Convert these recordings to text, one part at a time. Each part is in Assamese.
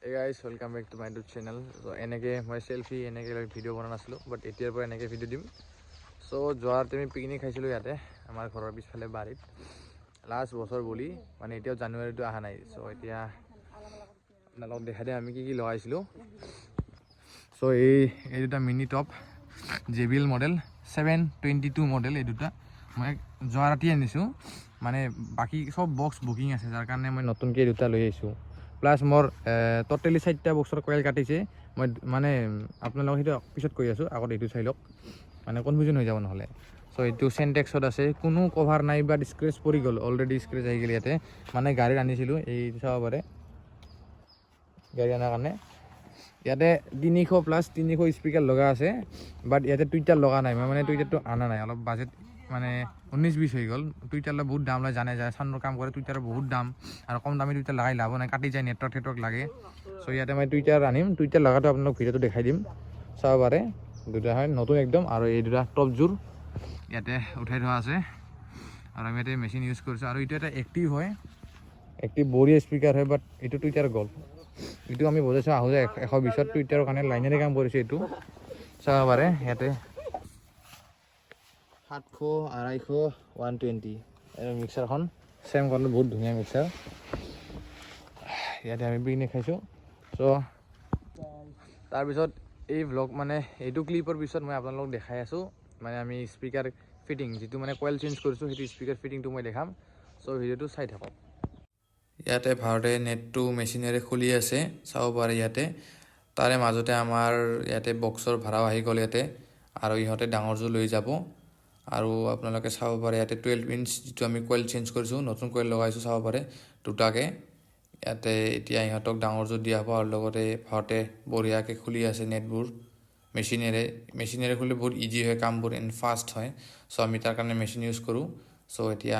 Hey guys, welcome back to my YouTube channel. So এনেকে মই সেলফি এনেকে ভিডিও বনা নাছিলো বাট এতিয়াৰ পৰা এনেকে ভিডিও দিম। সো যোৱাৰ আমি পিকনিক খাইছিলো ইয়াতে আমাৰ ঘৰৰ পিছফালে বাৰীত লাষ্ট বছৰ বুলি মানে এতিয়াও জানুৱাৰীটো আহা নাই। সো এতিয়া আপোনালোকক দেখাই দিম আমি কি লগাইছিলো। সো এই দুটা mini top JBL model 722 model এই দুটা মই যোৱা ৰাতি আনিছো মানে বাকি সব বক্স বুকিং আছে যাৰ কাৰণে মই নতুনকৈ দুটা লৈ আহিছো। প্লাস মোর টোটালি 4টা বক্সর কয়েল কাটিছে মই মানে আপোনালোকক সেইটো পিছত কৈ আছো আগত এইটো চাই লওক মানে কনফিউজন হৈ যাব নহলে। সো এইটো সেন্টেক্সত আছে কোনো কভার নাই বা স্ক্ৰেচ পৰি গ'ল অলৰেডি স্ক্ৰেচ আহি গ'ল ইয়াতে মানে গাড়ীত আনিছিলো এই চাব পাৰে গাড়ী আনাৰ কাৰণে ইয়াতে 300 প্লাস 300 স্পিকাৰ লগা আছে বাট ইয়াতে টুইটাৰ লগা নাই মানে টুইটাৰটো আনা নাই অলপ বাজেট মানে 19-20 হৈ গ'ল টুইটাৰলে বহুত দাম লয় জানে যায় সানৰ কাম কৰে টুইটাৰৰ বহুত দাম আৰু কম দামী টুইটাৰ লগাই লাভ নাই কাটি যায় নেটৱৰ্ক লাগে। সো ইয়াতে মই টুইটাৰ আনিম টুইটাৰ লগাটো আপোনালোক ভিডিঅ'টো দেখাই দিম চাব পাৰে দুটা হয় নতুন একদম আৰু এই দুটা টপ জোৰ ইয়াতে উঠাই থোৱা আছে আৰু আমি ইয়াতে মেচিন ইউজ কৰিছোঁ আৰু এইটো এটা এক্টিভ হয় এক্টিভ বঢ়িয়া স্পিকাৰ হয় বাট এইটো টুইটাৰ গ'ল এইটো আমি বজাইছোঁ আহোঁ যে 120 টুইটাৰৰ কাৰণে লাইনেৰে কাম কৰিছে এইটো চাব পাৰে ইয়াতে 700 250 120 মিক্সাৰখন চেম কাৰণে বহুত ধুনীয়া মিক্সাৰ ইয়াতে আমি পিকনিক খাইছোঁ। সো তাৰপিছত এই ভ্লগ মানে এইটো ক্লিপৰ পিছত মই আপোনালোকক দেখাই আছোঁ মানে আমি স্পিকাৰ ফিটিং যিটো মানে কয়েল চেঞ্জ কৰিছোঁ সেইটো স্পিকাৰ ফিটিংটো মই দেখাম। সো ভিডিঅ'টো চাই থাকক। ইয়াতে ভাৰতে নেটটো মেচিনেৰে খুলি আছে চাব পাৰে ইয়াতে তাৰে মাজতে আমাৰ ইয়াতে বক্সৰ ভাড়াও আহি গ'ল ইয়াতে আৰু ইহঁতে ডাঙৰযোৰ লৈ যাব আৰু আপোনালোকে চাব পাৰে ইয়াতে 12 ইঞ্চ যিটো আমি কয়েল চেঞ্জ কৰিছোঁ নতুন কয়েল লগাইছোঁ চাব পাৰে দুটাকে ইয়াতে এতিয়া ইহঁতক ডাঙৰযোৰ দিয়া হ'ব আৰু লগতে ভাৰতে বঢ়িয়াকৈ খুলি আছে নেটবোৰ মেচিনেৰে খুলি বহুত ইজি হয় কামবোৰ এণ্ড ফাষ্ট হয়। সো আমি তাৰ কাৰণে মেচিন ইউজ কৰোঁ। সো এতিয়া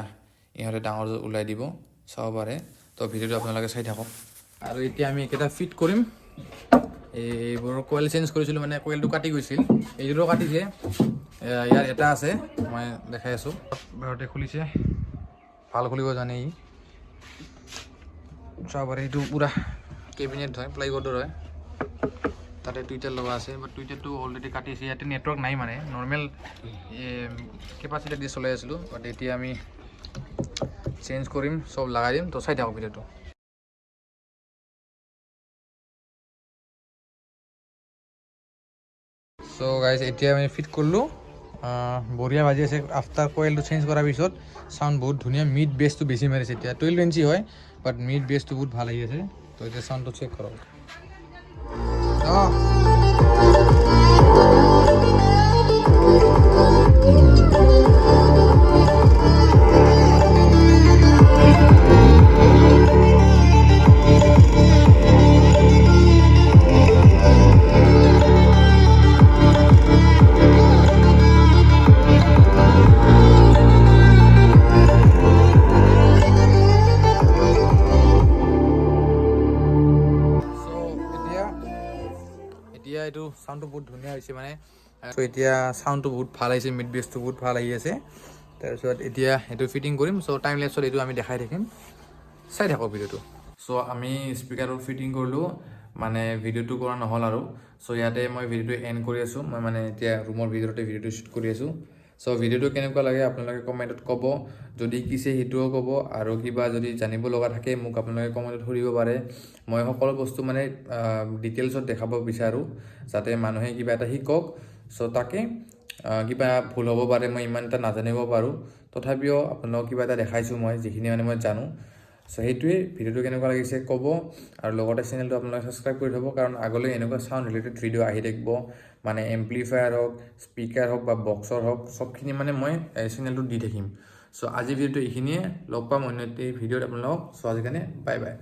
ইহঁতে ডাঙৰযোৰ ওলাই দিব চাব পাৰে তো ভিডিঅ'টো আপোনালোকে চাই থাকক আৰু এতিয়া আমি একেটা ফিট কৰিম এইবোৰৰ কয়েল চেঞ্জ কৰিছিলোঁ মানে কয়েলটো কাটি গৈছিল এইযোৰো কাটিছে ইয়াৰ এটা আছে মই দেখাই আছোঁ ভাৰতে খুলিছে ভাল খুলিব জানে ই চাব পাৰে এইটো পুৰা কেবিনেট হয় প্লাইবোৰ্ডৰ হয় তাতে টুইটাৰ লগা আছে বাট টুইটাৰটো অলৰেডি কাটিছে ইয়াতে নেটৱৰ্ক নাই মানে নৰ্মেল কেপাচিটি দি চলাই আছিলোঁ বাট এতিয়া আমি চেঞ্জ কৰিম সব লগাই দিম তো চাই থাকক ভিডিঅ'টো। সো গাইজ এতিয়া আমি ফিট কৰিলোঁ বঢ়িয়া বাজি আছে আফটাৰ কয়েলটো চেঞ্জ কৰাৰ পিছত চাউণ্ড বহুত ধুনীয়া মিড বেছটো বেছি মাৰিছে এতিয়া 12 ইঞ্চি হয় বাট মিড বেছটো বহুত ভাল আহি আছে তো এতিয়া চাউণ্ডটো চেক কৰক এতিয়া এইটো সাউন্ডটো বহুত ধুনীয়া হৈছে মানে সো এতিয়া সাউন্ডটো বহুত ভাল আহিছে মিড বেছটো বহুত ভাল আহি আছে তাৰপিছত এতিয়া এইটো ফিটিং কৰিম সো টাইম লেপছত এইটো আমি দেখাই থাকিম চাই থাকক ভিডিঅ'টো। সো আমি স্পিকাৰৰ ফিটিং কৰিলোঁ মানে ভিডিঅ'টো কৰা নহ'ল আৰু সো ইয়াতে মই ভিডিঅ'টো এণ্ড কৰি আছোঁ মই মানে এতিয়া ৰুমৰ ভিতৰতে ভিডিঅ'টো শ্বুট কৰি আছোঁ। সো ভিডিঅ'টো কেনেকুৱা লাগে আপোনালোকে কমেণ্টত ক'ব যদি কিছে সেইটোও ক'ব আৰু কিবা যদি জানিব লগা থাকে মোক আপোনালোকে কমেণ্টত সুধিব পাৰে মই সকলো বস্তু মানে ডিটেইলছত দেখাব বিচাৰোঁ যাতে মানুহে কিবা এটা শিকক। সো তাকে কিবা ভুল হ'ব পাৰে মই ইমান এটা নাজানিব পাৰোঁ তথাপিও আপোনালোকক কিবা এটা দেখাইছোঁ মই যিখিনি মানে মই জানো। সো সেইটোৱে ভিডিঅ'টো কেনেকুৱা লাগিছে ক'ব আৰু লগতে চেনেলটো আপোনালোকে ছাবস্ক্ৰাইব কৰি থ'ব কাৰণ আগলৈ এনেকুৱা চাউণ্ড ৰিলেটেড ভিডিঅ' আহি থাকিব মানে এম্প্লিফায়াৰ হওক স্পিকাৰ হওক বা বক্সৰ হওক চবখিনি মানে মই চেনেলটোত দি থাকিম। সো আজি ভিডিঅ'টো এইখিনিয়ে লগ পাম অন্য এটি ভিডিঅ'ত আপোনালোকক সো আজিৰ কাৰণে বাই বাই।